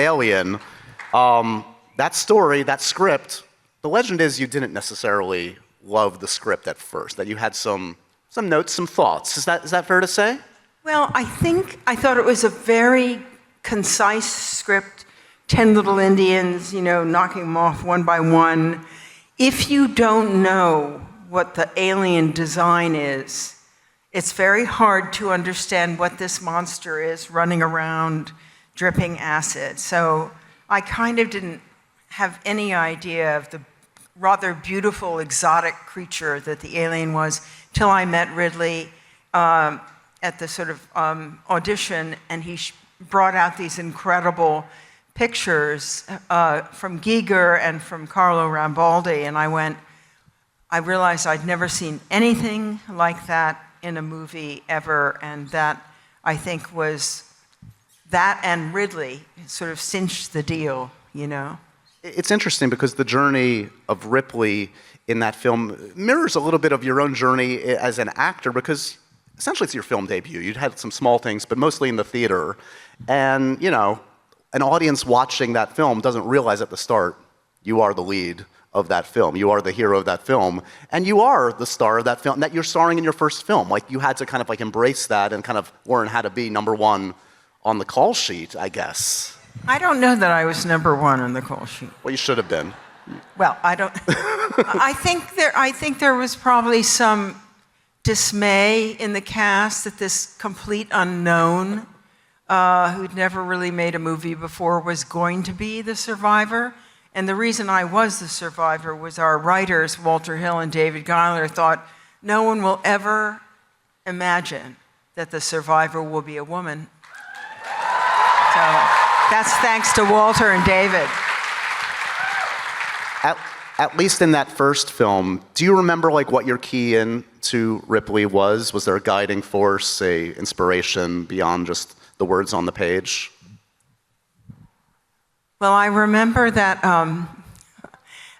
Alien, that story, that script, the legend is you didn't necessarily love the script at first, that you had some notes, some thoughts. Is that fair to say? Well, I thought it was a very concise script, 10 little Indians, knocking them off one by one. If you don't know what the alien design is, it's very hard to understand what this monster is running around dripping acid. So I kind of didn't have any idea of the rather beautiful, exotic creature that the alien was till I met Ridley at the sort of audition, and he brought out these incredible pictures from Giger and from Carlo Rambaldi, and I realized I'd never seen anything like that in a movie ever, and that, I think, was that and Ridley sort of cinched the deal, It's interesting because the journey of Ripley in that film mirrors a little bit of your own journey as an actor, because essentially it's your film debut. You'd had some small things, but mostly in the theater. And, an audience watching that film doesn't realize at the start you are the lead of that film. You are the hero of that film. And you are the star of that film, that you're starring in your first film. Like, you had to kind of like embrace that and kind of learn how to be number one on the call sheet, I guess. I don't know that I was number one on the call sheet. Well, you should have been. Well, I don't. I think there was probably some dismay in the cast that this complete unknown, who'd never really made a movie before, was going to be the survivor. And the reason I was the survivor was our writers, Walter Hill and David Giler, thought no one will ever imagine that the survivor will be a woman. So that's thanks to Walter and David. At least in that first film, do you remember what your key in to Ripley was? Was there a guiding force, a inspiration beyond just the words on the page? Well, I remember that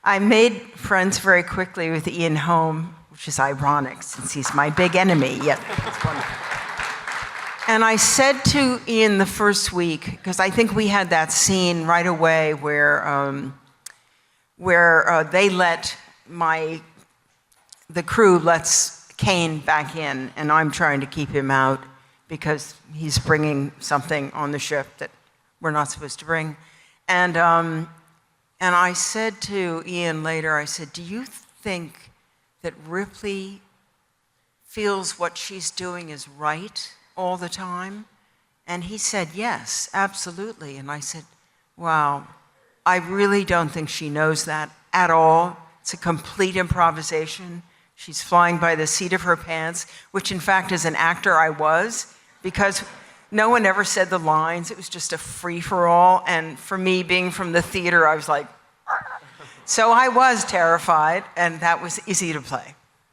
I made friends very quickly with Ian Holm, which is ironic since he's my big enemy, yet it's wonderful. And I said to Ian the first week, because I think we had that scene right away where they the crew lets Kane back in, and I'm trying to keep him out because he's bringing something on the ship that we're not supposed to bring. And I said to Ian later, I said, do you think that Ripley feels what she's doing is right all the time? And he said, yes, absolutely. And I said, wow, I really don't think she knows that at all. It's a complete improvisation. She's flying by the seat of her pants, which in fact, as an actor, I was, because no one ever said the lines. It was just a free-for-all. And for me, being from the theater, I was like, so I was terrified, and that was easy to play.